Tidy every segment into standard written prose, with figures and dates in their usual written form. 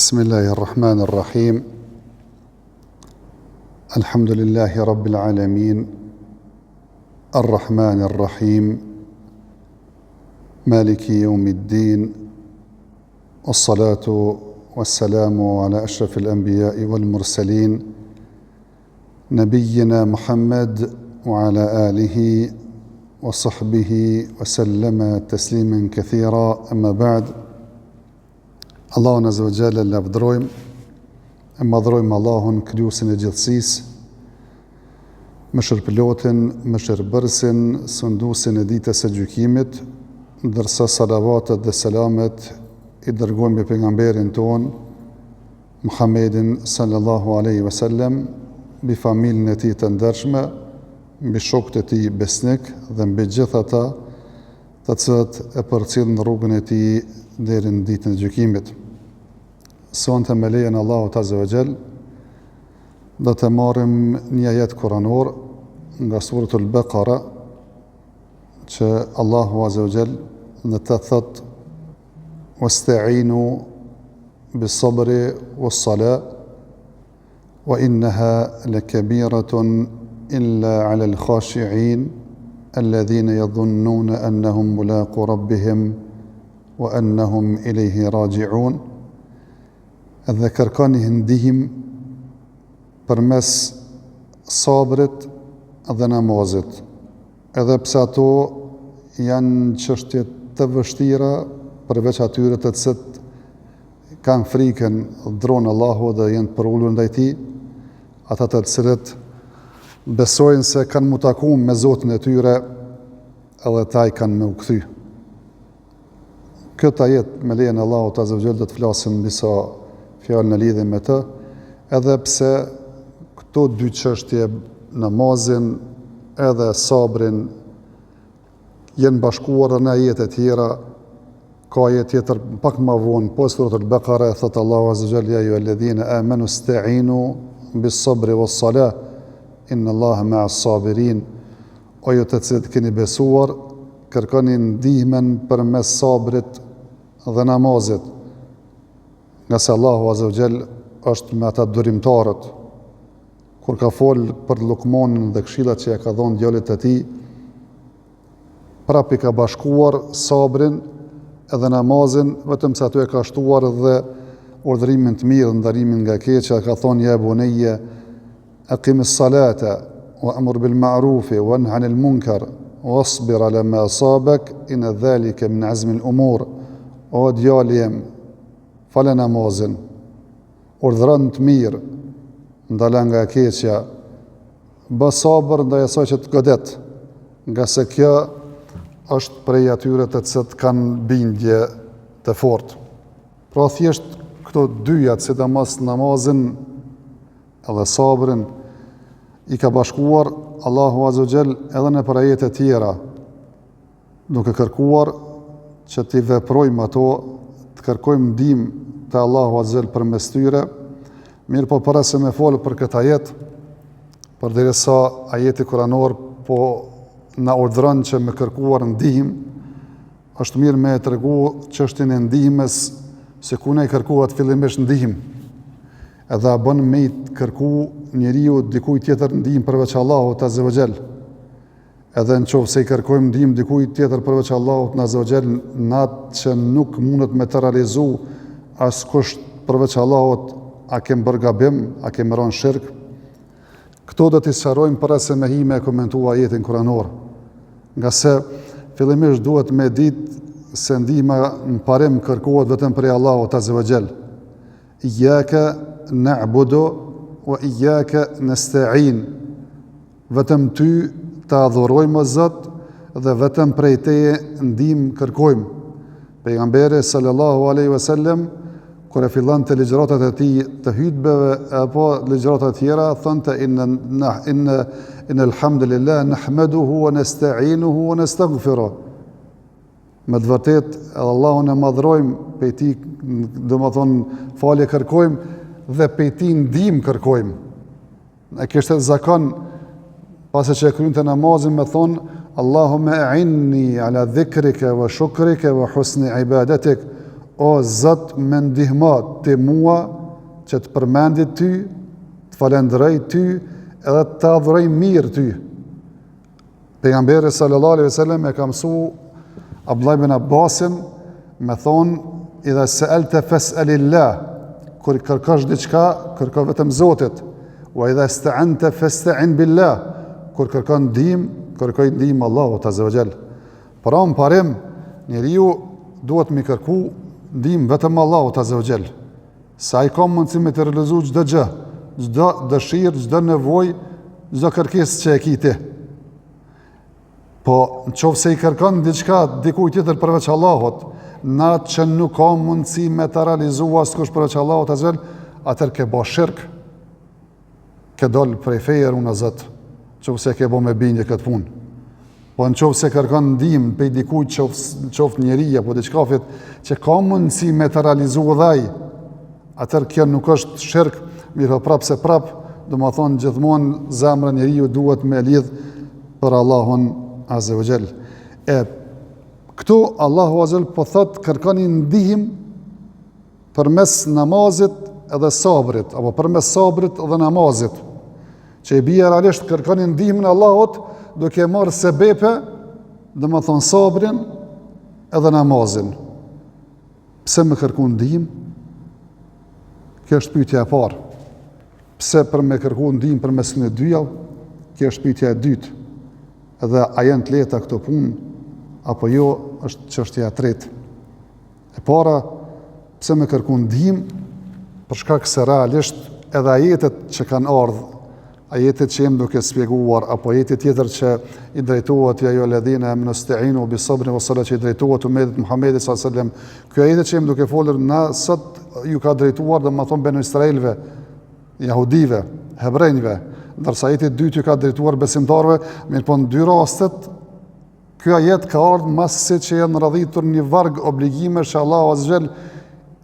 Bismillahirrahmanirrahim. Alhamdulillahi rabbil alamin. Arrahmanirrahim. Maliki yawmiddin. Wassalatu wassalamu ala ashrafil anbiya'i wal mursalin. Nabiyyina Muhammad wa ala alihi wa sahbihi wa sallama tasliman kathira, amma ba'd. Allahun azza wa jalla lavdrojmë, e madhrojmë Allahun krijuesin e gjithësisë, mëshirëplotin, mëshirbërësin, sunduesin e ditës së gjykimit, ndërsa salavatet dhe selamet i dërgojmë pejgamberin ton Muhammedin sallallahu alaihi wasallam, mbi familjen e tij të ndershme, mbi shokët e tij besnik dhe mbi gjithë ata të cilët e përcjellin rrugën e tij deri në ditën e gjykimit. Sonte me lejen Allahut azza wa jall do të marrim një ajet kuranor nga suratul Baqara, që Allahu azza wa jall në të thot: "Wasta'inu bis-sabri was-salah wa innaha lakabiratun illa 'ala al-khashi'in alladhina yadhunnuna annahum mulaqu rabbihim wa annahum ilayhi raji'un." Edhe kërkoni ndihim përmes sabrit dhe namazit, edhe pse ato janë çështje të vështira, përveç atyre të cilët kanë frikën, dronë Allahu dhe janë të përulur ndaj tij, ata të cilët besojnë se kanë mu taku me Zotin e tyre, edhe ta i kanë me u kthy. Këtë ajet me lejen Allahut azza wa jall do të flasim disa fjalë në lidhje me të, edhe pse këto dy çështje, namazin edhe sabrin, janë bashkuar në ajete tjera. Ka ajet tjetër pak më vonë, po suratul Baqara, thot Allahu azza wa jalla: "Ya ayyuhalladhina amanu ista'inu bis-sabri was-salah, inna Allaha ma'as-sabirin." O ju të cilët keni besuar, kërkoni ndihmën përmes sabrit dhe namazit, nga se Allahu azza wa jall është me ata durimtarët. Kur ka folë për Lukmanin dhe këshillat që ja ka dhënë djalit të tij, prapë ka bashkuar sabrin edhe namazin, vetëm se aty e ka shtuar dhe urdhërimin të mirë, ndarimin nga keqja. Ka thonë: "Ya bunayya aqimis salata wa amur bil ma'ruf wa nahy 'anil munkar wasbir 'ala ma asabak inna dhalika min 'azmi al-umur." O djali jem, fale namazin, urdhëron të mirë, ndala nga keqja, bë sabër ndaj asaj që të godet, nga se kjo është prej atyre të cilët kanë bindje të fortë. Pra thjesht këto dyja, sidomos namazin edhe sabrin, i ka bashkuar Allahu azza wa jall edhe në ajete të tjera, duke kërkuar që t'i veprojmë ato, të kërkojmë ndihmë te Allahu azza wa jall përmes tyre. Mirë po, para se me folë për këtë ajet, përderisa ajeti kuranor po na urdhëron që me kërkuar ndihmë, është mirë me tregu çështjen e ndihmës, se ku ne kërkohet fillimisht ndihmë, edhe a bën me të kërku njeriu dikujt tjetër ndihmë përveç Allahut azza wa jall. Edhe nëse i kërkojmë ndihmë dikujt tjetër përveç Allahut azza wa jall, natë që nuk mundet me të realizu askush përveç Allahut, a kem bërë gabim, a kem rënë shirk. Këto do t'i sqarojmë para se me hi me komentua ajetin kuranor, nga se fillimisht duhet me ditë se ndihma në parim kërkohet vetëm prej Allahut azza wa jall. Iyyaka na'budu wa iyyaka nasta'in. Vetëm ty të adhurojmë o Zot dhe vetëm prej teje ndihmë kërkojmë. Pejgamberi sallallahu alaihi wasallam, kur e fillon të ligjëratat e tij të hutbeve apo ligjëratat tjera, thonte: inna alhamdulillah nahmaduhu wa nasta'inuhu wa nastaghfiruh. Me të vërtetë Allahun e madhrojmë, prej tij domethënë falje kërkojmë dhe prej tij ndihmë kërkojmë. E kishte zakon pasi që e krynte namazin me thonë: Allahumma a'inni ala dhikrika wa shukrika wa husni ibadatik. o Zot, me ndihma ti mua që të përmendit ty, të falenderoj ty, edhe të adhuroj mirë ty. Pejgamberi sallallahu alaihi wasallam e ka mësu Abdullah ibn Abbasin me thonë, idha sa'alta fas'alillah, kur kërkosh diçka, kërko vetëm Zotit. Wa idha ista'anta fasta'in billah, kur kërkon ndihmë, kërkoj ndihmë Allahut azza wa jall. Pra në parim, njeriu duhet mi kërku ndihmë vetëm Allahut azza wa jall. Sa ai ka mundësi me të realizu çdo gjë, çdo dëshirë, çdo nevojë, çdo kërkesë që e ke ti. Po nëse i kërkon diçka dikujt tjetër përveç Allahut, na që nuk ka mundësi me të realizu askush përveç Allahut azza wa jall, atëherë ke bë shirk, ke dal prej feje unë Zot, nëse ke bë me bindje këtë punë. Po nëse kërkon ndihmë prej dikujt, qoftë njeri apo diçka që ka mundësi me të realizu dhaj, atëherë kjo nuk është shirk, mirë prapë se prapë, do më thonë gjithmonë zemra njeriu duhet me lidh për Allahun azza wa jall. Këtu Allahu azza wa jall po thot kërkoni ndihmë përmes namazit edhe sabrit, apo përmes sabrit edhe namazit. Që i bie realisht kërkoni ndihmën e Allahut duke marrë sebepe, do më thonë sabrin edhe namazin. Pse më kërku ndihmë? Kjo është pyetja e parë. Pse për me kërku ndihmë përmes këtyre dyja? Kjo është pyetja e dytë. Edhe a janë të lehta këto punë apo jo, është çështja e tretë. E para, pse me kërku ndihmë? Për shkak se realisht edhe ajetet që kanë ardhur, ajetet që jem duke spjeguar, apo ajetet tjetër që i drejtohet ja jo ledhina amnusta'inu bi sabrin wa salat, që i drejtohet ummetit Muhammedit sallallahu alaihi wasallam. Ky ajetet që jem duke folur na sot ju ka drejtuar, dhe më thonë benu Israelve, jahudive, hebrejve, ndërsa ajeti dytë ju ka drejtuar besimtarve, mirë po në dy rastet ky ajet ka ardhur mas se që janë radhitur një varg obligime që Allahu azza wa jall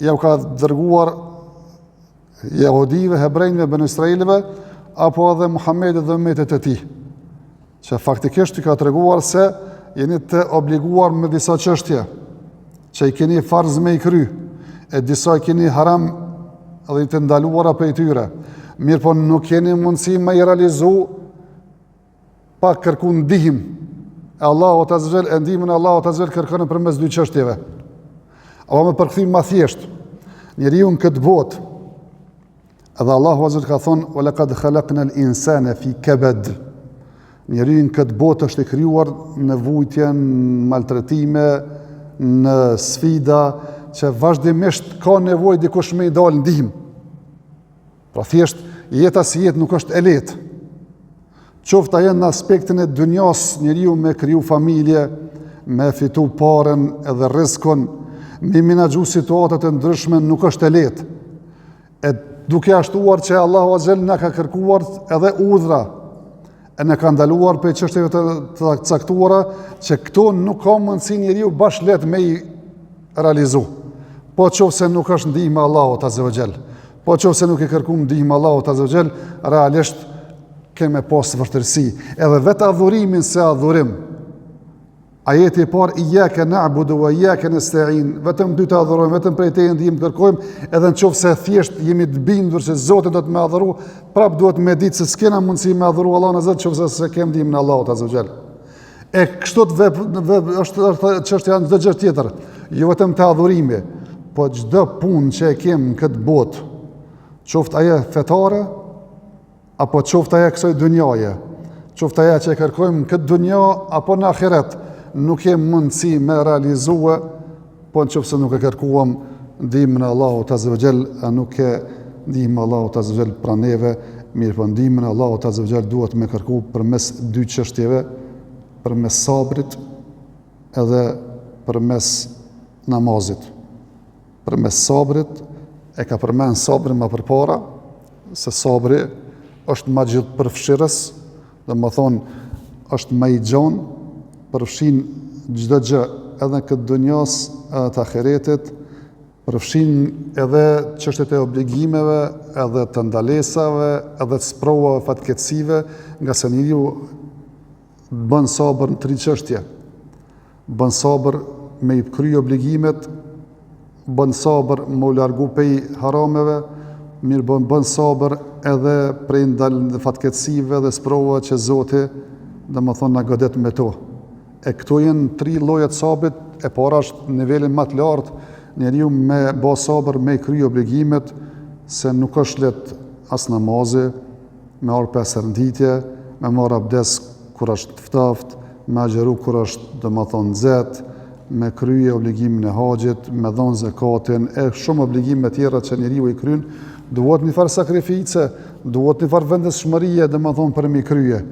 ja ka dërguar jahudive, hebrejve, benu Israelve, apo edhe Muhammedit dhe ummetit e tij, që faktikisht i ka treguar se jeni të obliguar me disa çështje, që i keni farz me i kry, e disa i keni haram edhe i të ndaluara prej tyre. Mirë po nuk keni mundësi me i realizu pa kërku ndihmë e Allahut azza wa jall, e ndihmën e Allahut azza wa jall kërkon përmes dy çështjeve. Apo me përkthim më thjesht, njeriu në këtë botë, edhe Allahu azza wa jall ka thonë wa laqad khalaqna al-insana fi kabad. Njeriu në këtë botë është i krijuar në vujtje, në maltretime, në sfida, që vazhdimisht ka nevojë dikush me i dalë ndihmë. Pra thjesht jeta si jetë nuk është e lehtë. Qoftë ajo në aspektin e dunjas, njeriu me kriju familje, me fitu parën edhe rrezikun, me menaxhu situatat e ndryshme nuk është e lehtë. E duke ashtuar që Allahu azza wa jall na ka kërkuar edhe udhra, e na ka ndaluar për çështjeve të caktuara, që këto nuk ka mundësi njeriu bashkëlet me i realizu. Po qofse nuk është ndihma Allahut azza wa jall, po qofse nuk e kërkuam ndihmën Allahut azza wa jall, realisht keme pas vërtërsi. Edhe vetë adhurimin se adhurim. Ajeti i parë, iyyaka na'budu wa iyyaka nasta'in, vetëm ty të adhurojmë, vetëm prej teje ndihmë kërkojmë, edhe nëse thjesht jemi të bindur se Zoti do të më adhuru, prap duhet me ditë se s'kena mundësi me adhuru Allahun azza, nëse se kem ndihmën e Allahut azza wa jall. E kështu është çështja në çdo gjë tjetër, jo vetëm të adhurimi, po çdo punë që e kem në këtë botë, qoftë ajo fetare apo qoftë ajo kësaj dunjaje, qoftë ajo që e kërkojmë në këtë dunjë apo në ahiret, nuk kem mundësi me realizue, po nëse nuk e kërkuam ndihmën e Allahut azza wa jall, nuk e ndihmën e Allahut azza wa jall pra neve, mirë po ndihmën e Allahut azza wa jall duhet me kërku përmes dy çështjeve, përmes sabrit edhe përmes namazit. Përmes sabrit, e ka përmend sabrin më përpara, se sabri është më gjithë përfshirës, dhe më thonë është më i gjanë, përfshin çdo gjë, edhe këtë dunjas, edhe të ahiretit, përfshin edhe çështjet e obligimeve, edhe të ndalesave, edhe të sprovave fatkeqësive, nga se njeriu bën sabër në tri çështje. Bën sabër me i kry obligimet, bën sabër më u largu pej harameve, mirë bën sabër edhe prej ndalë fatkeqësive dhe sprova që Zoti domethënë na godet me to. E këto janë 3 llojet sabrit. E para është nivelin më të lartë, njeriu me bë sabër me kry obligimet, se nuk është lehtë as namazi, me orë 5 herë nditje, me marr abdes kur është ftoftë, me agjeru kur është domethënë nxehtë, me krye obligimin e haxhit, me dhënë zakatin, e shumë obligime tjera që njeriu i kryen, duhet një farë sakrifice, duhet një farë vendesshmërie domethënë për mi krye.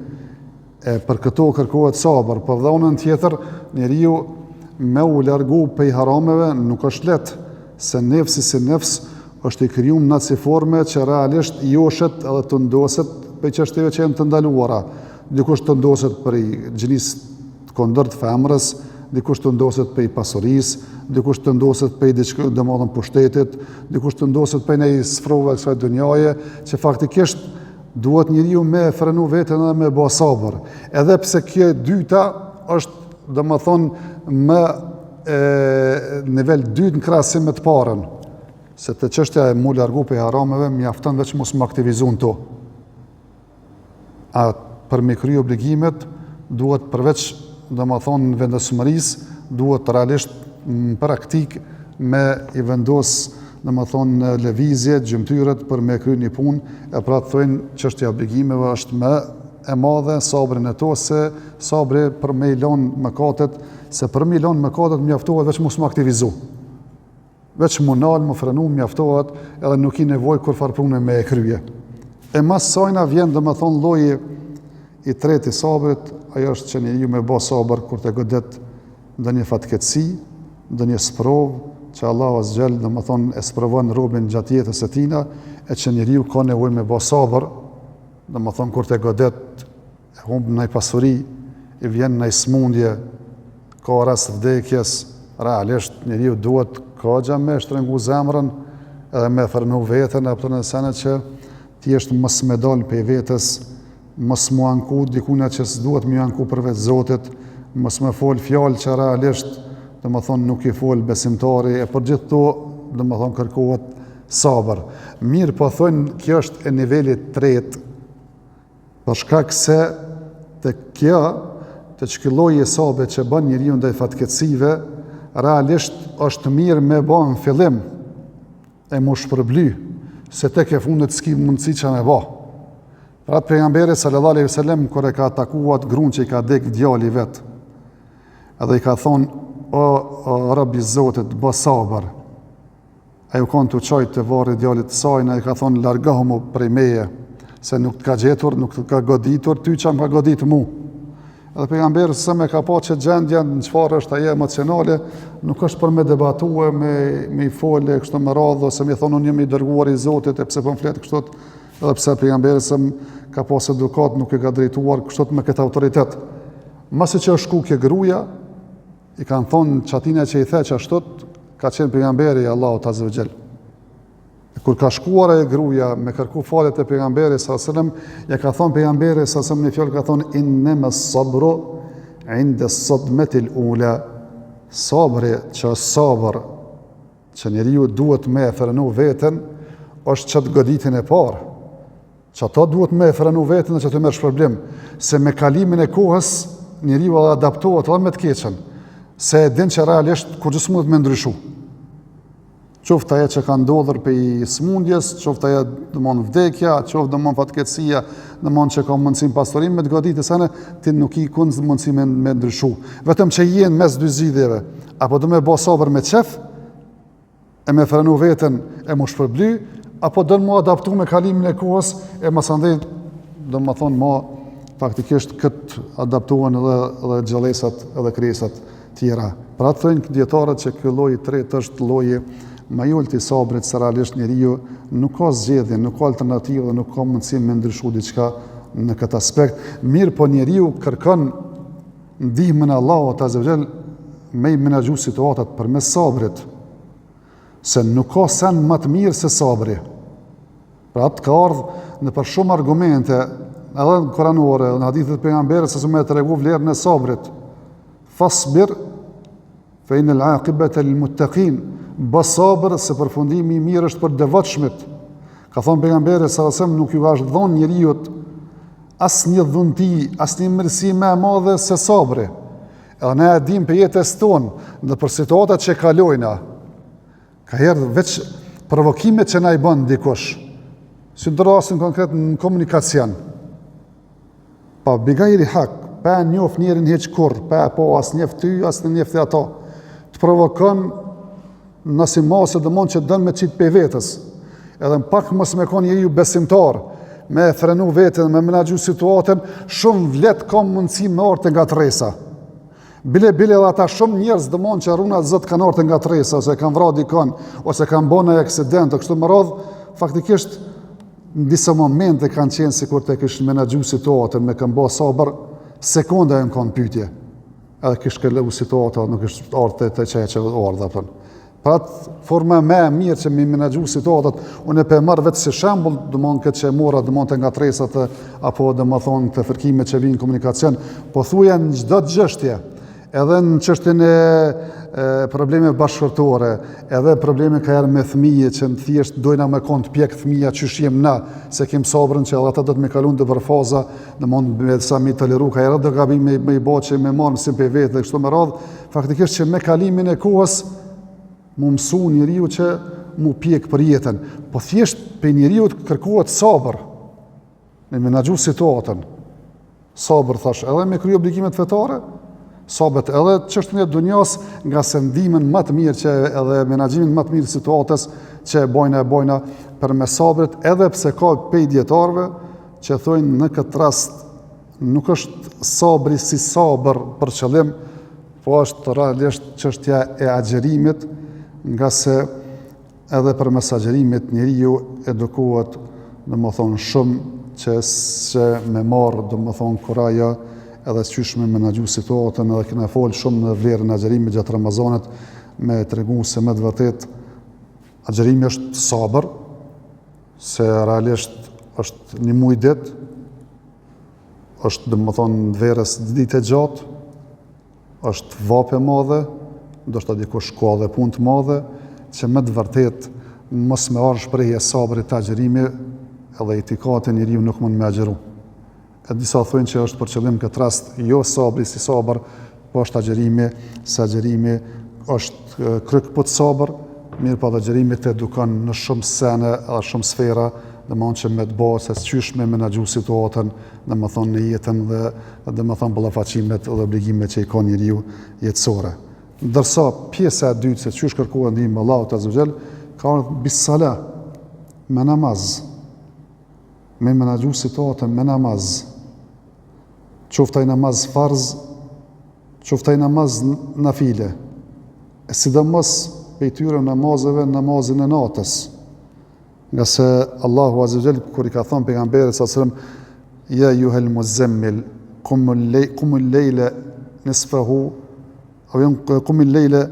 E për këto kërkohet sabër, për dhënën tjetër njeriu me u largu pej harameve nuk është lehtë, se nefsi si nefs është i krijuar në atë forme që realisht joshet edhe të ndoset prej çështjeve që janë të ndaluara. Dikush të ndoset prej gjinisë të kondërt femrës, dikush të ndoset prej pasurisë, dikush të ndoset prej diçka domethënë pushtetit, dikush të ndoset prej një sfrove kësaj dunjaje, që faktikisht duhet njeriu me frenu veten edhe me bë sabër. Edhe pse kjo e dyta është domethënë më nivel 2 në krahasim me të parën, se të çështja e mu largu prej harameve mjafton veç mos më aktivizu në to. A për me kry obligimet duhet përveç domethënë vendosmërisë, duhet realisht në praktik me i vendos domethënë lëvizjet, gjymtyrët për me kry një punë, e pra të thojnë çështja e obligimeve është më e madhe sabrin e to se sabri për me i lënë mëkatet, se për me i lënë mëkatet mjaftohet veç mos më aktivizu. Veç më nalë, më frenu, mjaftohet, edhe nuk i nevojë kur farë punë me e kryje. E mas sajna vjen domethënë lloji i tretë i sabrit, ajo është që njeriu me bë sabër kur të godet ndonjë fatkeqësi, ndonjë sprovë, që Allahu azhjal domethënë e sprovon robën gjatë jetës së tij, e që njeriu ka nevojë me bë sabër, domethënë kur të godet e humb ndaj pasuri, i vjen ndaj smundje, ka rast vdekjes, realisht njeriu duhet kogja me shtrëngu zemrën edhe me frenu veten apo në senet që ti është mos me dal prej vetës, mos mu anku dikuna që s'duhet më anku për vetë Zotit, mos më fol fjalë që realisht domethënë nuk i fol besimtari, e për gjithë to domethënë kërkohet sabër. Mirë po thonë kjo është e nivelit tretë, për shkak se të kjo të çkilloje sabër që bën njeriu ndaj fatkeqësive, realisht është mirë me bë në fillim e mu shpërbly, se tek e fundit s'ki mundësi që me bë. Pra të pejgamberi sallallahu alaihi wasallam kur e ka atakuar gruan që i ka dek djali vet, edhe i ka thonë o Rabi Zotit, bë sabër. Ai u kon të çojë të varri djalit të saj, ai ka thonë largohu mu prej meje, se nuk të ka gjetur, nuk të ka goditur, ty që më ka godit mu. Edhe pejgamberi se me ka pa që gjendja në çfarë është ajo emocionale, nuk është për me debatue, me i fole kështu me radhë, ose me thonë unë jam i dërguar i Zotit, e pse po flet kështu, edhe pse pejgamberi se ka pas edukat, nuk e ka drejtuar kështu me këtë autoritet. Masi që është shku kjo gruaja, i kanë thonë çatina që i the që ashtu, ka qenë pejgamberi i Allahut azza wa jall. Kur ka shkuar e gruaja me kërku falje te pejgamberi sallallahu alajhi wasallam, ja ka thonë pejgamberi sallallahu alajhi wasallam në fjalë ka thonë innama as-sabru 'inda as-sadmati al-ula. Sabri, që është sabër, që njeriu duhet me frenu veten, është çat goditin e parë. Që ato duhet me frenu veten dhe që të merr shpërblim, se me kalimin e kohës njeriu adaptohet edhe me të keqen, se e din që realisht kur gjithë mund të me ndryshu. Qoftë ajo që ka ndodhur prej smundjes, qoftë ajo domon vdekja, qoftë domon fatkeqësia, domon që ka mundësi pasurim me të goditë sana, ti nuk i kun mundësi me ndryshu. Vetëm që jenë mes dy zgjidhjeve, apo do me bë sabër me çef, e me frenu veten e mu shpërbly, apo do mu adaptu me kalimin e kohës, e mos andej do më thonë ma faktikisht këtë adaptuan edhe gjallësat edhe krijesat tjera. Pra të thënë dietarët që ky lloj i tretë është lloji më i ulët i sabrit, se realisht njeriu nuk ka zgjedhje, nuk ka alternativë dhe nuk ka mundësi me ndryshu diçka në këtë aspekt. Mirë po njeriu kërkon ndihmën e Allahut azza wa jall me i menaxhu situatat përmes sabrit, se nuk ka sen më të mirë se sabri. Pra atë ka ardhur në për shumë argumente, edhe në kuranore, në hadithet pejgamberit se më tregu vlerën e sabrit. Fasbir fa inal aqibata lil muttaqin. bë sabër se përfundimi I mirë është për devotshmit. Ka thonë pejgamberi sallallahu alajhi wasallam nuk ju ka dhënë njeriut asnjë dhunti, asnjë mirësi më e madhe se sabri. Edhe ne e dim për jetës tonë dhe për situatat që kalojna. Ka herë veç provokimet që na I bën dikush. Si në rastin konkret në komunikacion. Pa bigajri hak, pa njoft njerin heq kur, pa po as njeft ty, as në njeft ato. Të provokon nësi masë dhe mund që dënë me qitë pe vetës. Edhe në pak mos me konë njeri besimtar, me frenu vetën, me menagju situatën, shumë vlet kam mundësi me orte nga tresa. Bile dhe ata shumë njerëz dhe mund që runa zët kanë orte nga tresa, ose kanë vra dikon, ose kanë bo në aksident, o kështu më radhë, faktikisht në disa momente kanë qenë si kur të kishë menagju situatën, me kanë bo sabër, sekonda e në kanë pytje. Edhe kishë këllu situatën, nuk ishtë orte të që orda përën. Pra atë forma me mirë që mi menagju situatët, unë e pe marrë vetë si shembull, dëmon këtë që e mora, dëmon të nga tresat, apo dëmon thonë të fërkime që vinë komunikacion, po thuja në gjdo të gjështje, edhe në çështjen e probleme bashkërtore, edhe probleme ka erë me fëmijë, që në thjesht dojna me konë të pjekë fëmija që shjem na, se kem sabrën që edhe ata do të me kalun dhe për faza, dëmon me sa mi toleru, ka erë dhe gabim me I bo që me marë mësim për vetë dhe kështu me radhë, faktikisht që me kalimin e kohës, mu mësu njeriu që mu pjek për jetën. Po thjesht për njeriu të kërkohet sabër, me menagju situatën. Sabër, thash, edhe me kryo obligimet fetare, sabët edhe çështën e dunjas nga sendimin më të mirë që edhe menagjimin më të mirë situatës që e bojna për me sabrit, edhe pse ka pej djetarve që thojnë në këtë rast nuk është sabri si sabër për qëllim, po është realisht çështja e agjerimit, nga se edhe për mes agjerimit njeriu edukohet dhe më thonë shumë që me marë dhe më thonë kuraja edhe qysh me menagju situatën edhe këna folë shumë në vlerën e agjerimit gjatë Ramazanit me të regu se me të vërtet agjerimi është sabër, se realisht është një muj dit, është dhe më thonë verës ditë e gjatë, është vape madhe, ndoshta dikush ka dhe punë të madhe, që me të vërtet mos me arë shprehje sabrit të agjerimi, edhe itikate njeriu nuk mund me agjeru. E disa thujnë që është për qëllim këtë rast, jo sabri si sabër, po është agjerimi, se agjerimi është kryk për të sabër, mirë pa dhe agjerimi të edukon në shumë sene edhe shumë sfera, dhe më thonë që me të bo se qysh me menagju situatën, dhe më thonë në jetën dhe më thonë ballafaqimet dhe obligimet që I ka njeriu jetësore. Ndërsa pjesa e dytë se qysh kërkohet ndihmë Allahut Azza wa Jall, ka ardhur bis sala, me namaz. Me menagju situatën me namaz. Qoftaj namaz farz, qoftaj namaz nafile. E sidomos prej tyre namazeve, namazin e natës. Nga se Allahu Azza wa Jall kur I ka thënë pejgamberit sallallahu alajhi wasallam, ja ayyuhal muzammil, qum al-layla nisfahu أو قم الليل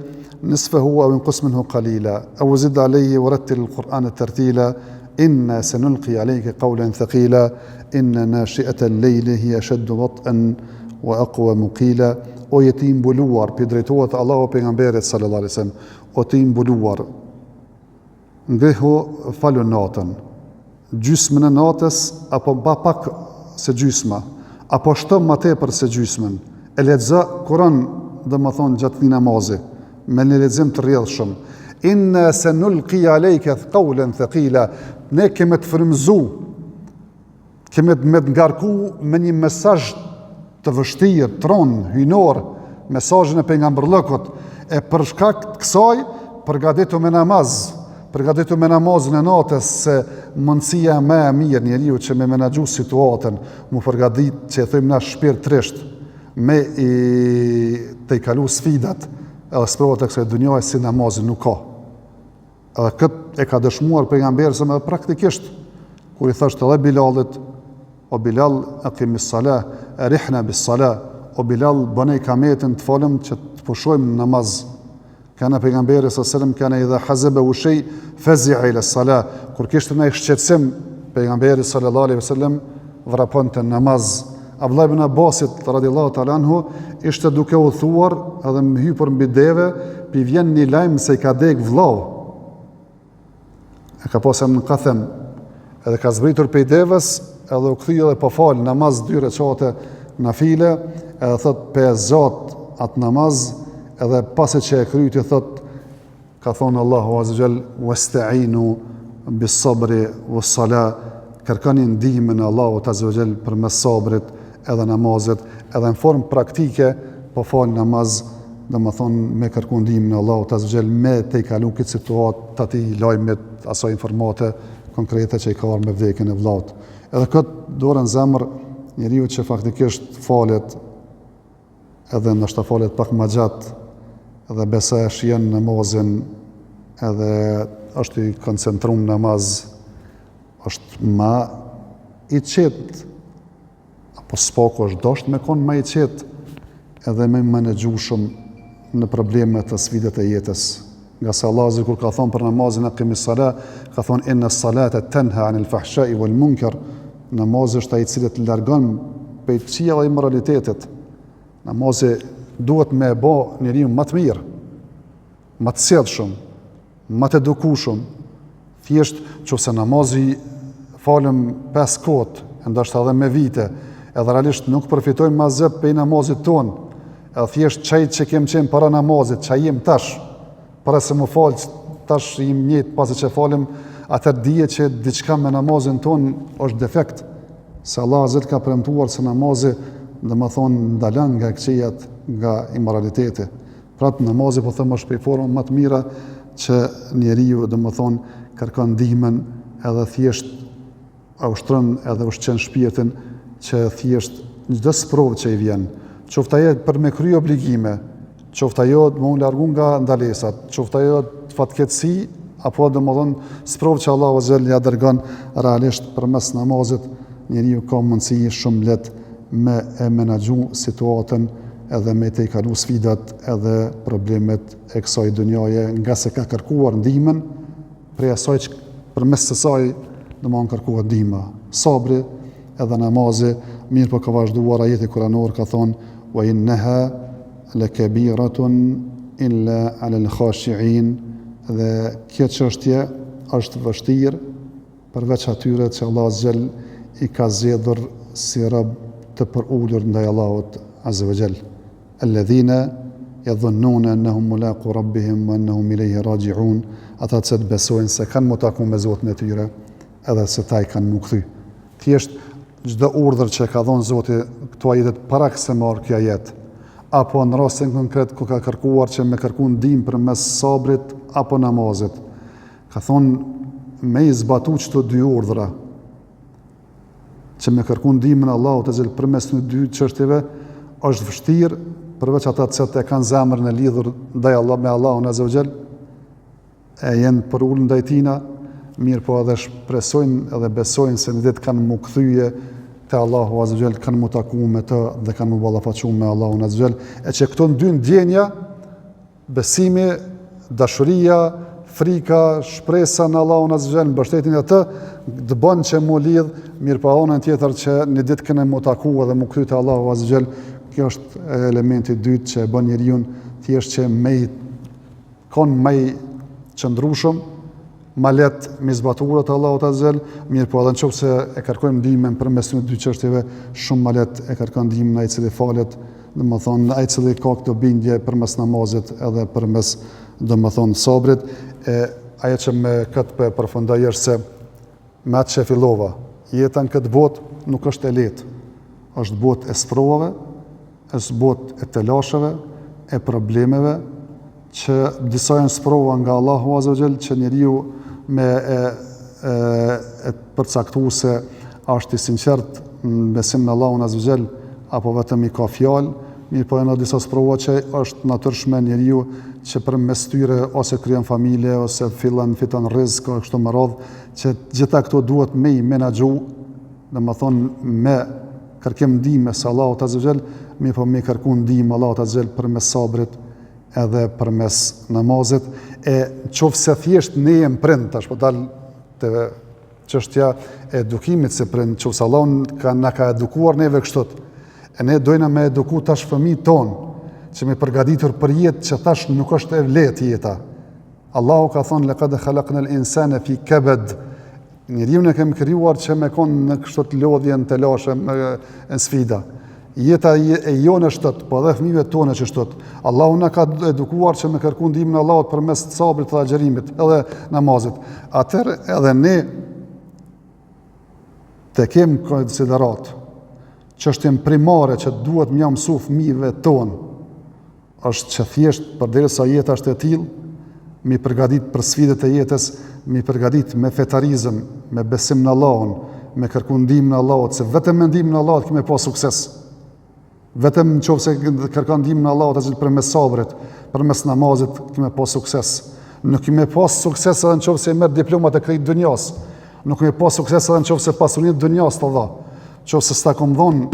نصفه أو انقص منه قليلا أو زد عليه ورتل القرآن ترتيلا إنا سنلقي عليك قولا ثقيلا إن ناشئة الليل هي أشد وطئا وأقوى مقيلا O jeti mbuluar, për drejtohet Allahu pejgamberit sallallahu alaihi wasallam, o ti mbuluar, ngrihu falu natën, gjysmën e natës, apo ba pak se gjysma, apo shto ma tepër se gjysmën, e lexo Kur'an dhe më thonë gjatë një namazi, me një lexim të rrjedhshëm. Inna sanulqi alayka qawlan thaqila, ne kemi të frymëzu, kemi me të ngarku me një mesazh të vështirë, tron, hynor, mesazhin e pejgamberllëkut, e për shkak të kësaj përgatitu me namaz, përgatitu me namazin e natës, se mundësia më e mirë njeriu që me menaxhu situatën, mu përgatit që e thojmë na shpirtërisht, me të I kalu sfidat edhe sprovat e kësaj dunjaje si namazin nuk ka. Edhe këtë e ka dëshmuar pejgamberi sa më praktikisht, kur I thashtë edhe Bilalit, o Bilal, aqimis salah, rihna bis salah, o Bilal, bënej kametin të falem që të pushojmë në namaz. Kana pejgamberi sallallahu alajhi wasallam kana idha hazaba shay fazi'a ila salah, kur kishte ndaj shqetësim pejgamberi sallallahu alajhi wasallam vraponte namaz, Abdullah ibn Abbasit radhiyallahu ta'ala anhu ishte duke u thuar edhe më hypur mbi deve, pi vjen një lajm se i ka dek vllau. E ka pasur në kathem, edhe ka zbritur prej devës, edhe u kthye edhe po fal namaz 2 rekate nafile, edhe thot pe zot atë namaz, edhe pasi që e kryti thot, ka thonë Allahu azza jall wasta'inu bis sabri was sala, kërkoni ndihmën e Allahut azza jall përmes sabrit edhe namazit, edhe në formë praktike po fal namaz, domethënë me kërku ndihmën e Allahut azza jall, me te i kalu këtë situatë të atij lajmit, asaj informate konkrete që i ka me vdekjen e vllaut. Edhe këtë dorën zemër njeriu që faktikisht falet, edhe ndoshta falet pak më gjatë, edhe besa e shihen namazin, edhe është i koncentruar në namaz, është ma i qetë, apo s'pako është dosht me konë ma i qetë, edhe me menexhueshëm në problemet të sfidat e jetës. Nga se Allah kur ka thonë për namazin aqimi s-salat, ka thonë inna s-salata tanha anil fahsha'i wal munkar, namazi është ai i cili të largon prej këqija dhe immoralitetit. Namazi duhet me bë njeriu më të mirë, më të sjellshëm, më të edukueshëm. Thjesht nëse namazi falem 5 kohë, ndoshta edhe me vite, edhe realisht nuk përfitojmë më asgjë prej namazit ton, edhe thjesht çaj që kem qenë para namazit, çaj jem tash, para se më fal tash jam njëjtë pasi që falem, atëherë dije që diçka me namazin ton është defekt, se Allah azza ka premtuar se namazi domethënë ndalon nga këqijat, nga immoraliteti. Pra namazi po them është prej forma më të mira që njeriu domethënë kërkon ndihmën, edhe thjesht ushtron edhe ushqen shpirtin që thjesht çdo sprovë që i vjen, qoftë ajo për me kry obligime, qoftë ajo të më largu nga ndalesat, qoftë ajo të fatkeqësi, apo domethënë sprovë që Allahu azza ja dërgon realisht përmes namazit, njeriu ka mundësi shumë lehtë me e menaxhu situatën, edhe me te i kalu sfidat edhe problemet e kësaj dunjaje, nga se ka kërkuar ndihmën prej asaj që përmes të saj domethënë kërkuar ndihmë. Sabri edhe namazi, mirë po ka vazhduar ajeti kuranor, ka thonë wa innaha lakabiratun illa 'alal khashi'in, dhe kjo çështje është vështirë përveç atyre që Allah azza i ka zgjedhur si rob të përulur ndaj Allahut azza wa jall. Alladhina yadhunnuna annahum mulaqu rabbihim wa annahum ilayhi raji'un, ata që besojnë se kanë më taku me Zotin e tyre, edhe se ta i kanë më kthy. Thjesht çdo urdhër që ka dhënë Zoti këto ajetet para se marr kjo ajet, apo në rastin konkret ku ka kërkuar që me kërku ndihmë përmes sabrit apo namazit, ka thonë me i zbatu çto 2 urdhra, që me kërku ndihmën Allahut azza përmes në 2 çështjeve është vështirë, përveç ata që e kanë zemrën e lidhur ndaj Allah me Allahun azza wa jall, e janë për ulën ndaj tina, mirë po edhe shpresojnë edhe besojnë se në ditë kanë mu kthye te Allahu azza wa jall, kanë mu taku me të dhe kanë mu ballafaqu me Allahun azza wa jall, e që këto 2 ndjenja, besimi, dashuria, frika, shpresa në Allahun azza wa jall, mbështetjen e të, të bën që mu lidh, mirë po anën tjetër që në ditë kanë mu taku edhe mu kthy te Allahu azza wa jall. Kjo është elementi i dytë që e bën njeriu thjesht që më qëndrueshëm, ma let me zbaturat Allahut azza wa jall, mirë po edhe nëse e kërkojmë ndihmën përmes të 2 çështjeve, shumë ma let e kërkon ndihmën ai i cili falet, domethënë ai i cili ka këtë bindje përmes namazit edhe përmes domethënë sabrit. Ajo që me këtë përfundoj është se me atë që fillova, jeta në këtë botë nuk është e lehtë. Është botë e sprovave, është botë e telasheve, e problemeve, që disa janë sprova nga Allahu azza wa jall, që njeriu me e përcaktuar se është i sinqert në besim në Allahun azza wa jall, apo vetëm i ka fjalë, mirë po janë disa sprova që është natyrshme njeriu që përmes tyre ose krijon familje, ose fiton rrezik, kështu me radhë, që gjitha këto duhet me i menaxhu, domethënë me kërkim ndihmë së Allahut azza wa jall, mirë po me kërku ndihmë Allahut azza wa jall përmes sabrit edhe përmes namazit. Qofse thjesht ne jem prind, tash po dal te çështja e edukimit se prind, qofse Allah na ka edukuar neve kështu, E ne dojna me eduku tash fëmijët tonë, që me përgatitur për jetë që tash nuk është e lehtë jeta. Allahu ka thonë laqad khalaqnal insana fi kabad. Njeriu ne kemi krijuar që me kon në kështu të lodhje, në telashe, në sfida. Jeta e jonë është tëtë, po edhe fëmijëve tonë që është tëtë. Allahu na ka edukuar që me kërku ndihmën e Allahut përmes sabrit dhe agjerimit, edhe namazit. Atëherë edhe ne të kemi konsiderat çështjen primare që duhet më mësu fëmijëve tonë është që thjesht përderisa jeta është e tillë, mi përgatit për sfidët e jetës, mi përgatit me fetarizëm, me besim në Allahun, me kërku ndihmën e Allahut, se vetëm me ndihmën e Allahut kemi pas sukses. Vetëm nëse kërkon ndihmën e Allahut ashtu përmes sabrit, përmes namazit kemi pas sukses. Nuk kemi pas sukses edhe nëse merr diplomat e krejt dunjas. Nuk kemi pas sukses edhe nëse pasurinë e dunjas të dha. Nëse s'ta kom dhon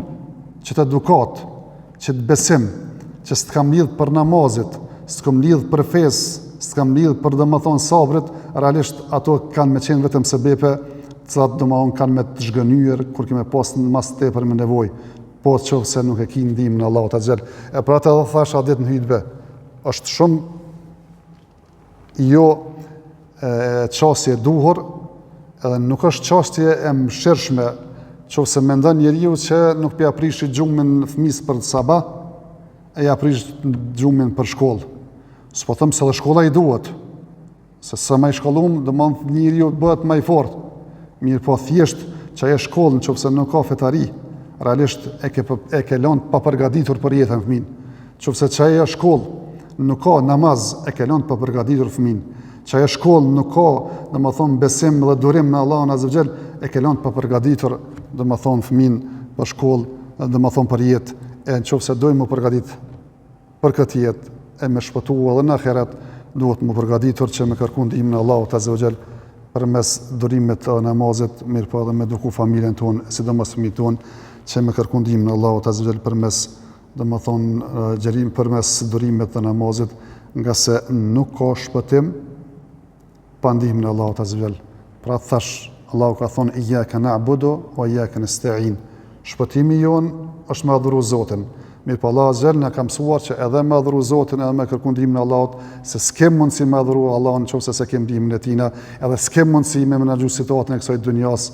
që të edukat, që të besim, që s'kam lidh për namazit, s'kam lidh për fesë, s'kam lidh për domethënë sabrit, realisht ato kanë me qenë vetëm sebepe, të cilat domethënë kanë me të zhgënyer kur kemi pas mas tepër me nevojë. Po nëse nuk e ki ndihmën e Allahut azhjal. E për atë edhe thash atë ditë në hutbë, është shumë jo çështje e duhur, edhe nuk është çështje e mëshirshme, nëse mendon njeriu që nuk po ja prishi gjumin fëmis për sabah, e ja prish gjumin për shkollë. S'po them se edhe shkolla i duhet, se sa më i shkollum, domethënë njeriu bëhet më i fortë. Mirë po thjesht që ajo shkollë nëse nuk ka fetari, realisht e ke lënë pa përgatitur për jetën fëmin. Nëse çaja shkollë nuk ka namaz, e ke lënë pa përgatitur fëmin. Çaja shkollë nuk ka, domethënë besim dhe durim në Allahun azza xal, e ke lënë pa përgatitur, domethënë fëmin për shkollë, domethënë për jetë. E nëse dojmë të përgatit për këtë jetë, e me shpëtu edhe në ahiret, duhet më përgatitur që me kërku ndihmën e Allahut azza xal përmes durimit të namazit, mirë po edhe me eduku familjen tonë, sidomos fëmijët tonë, që me kërku ndihmën e Allahut azza xal përmes, domethënë xherim përmes durimit të namazit, nga se nuk ka shpëtim pa ndihmën e Allahut azza xal. Pra thash, Allahu ka thonë iyyaka na'budu wa iyyaka nasta'in. Shpëtimi jon është me adhuru Zotin. Mirë po Allah azza xal na ka mësuar që edhe me adhuru Zotin, edhe me kërku ndihmën e Allahut, se s'kem mundësi me adhuru Allahun nëse se kem ndihmën e Tina, edhe s'kem mundësi me menaxhu situatën e kësaj dunjas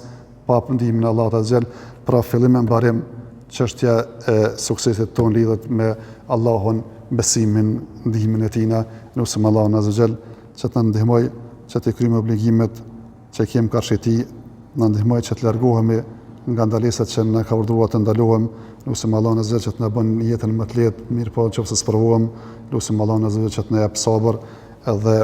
pa ndihmën e Allahut azza xal. Pra fillim e mbarim, çështja e suksesit ton lidhet me Allahun, besimin, ndihmën e Tina, lutem Allahun azza xal që të ndihmoj që të kryejmë obligimet që kem karshi Tij, na ndihmoj që të largohemi nga ndalesat që na ka urdhëruar të ndalohemi, lutem Allahun azza xal që të na bën jetën më të lehtë, mirë po nëse sprovohem, lutem Allahun azza xal që të na jap sabër edhe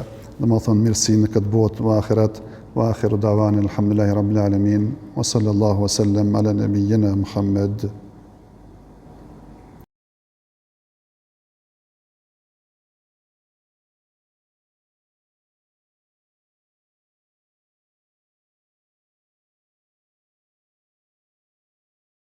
domethënë mirësinë në këtë botë dhe ahiret. وآخر دعوانا الحمد لله رب العالمين وصلى الله وسلم على نبينا محمد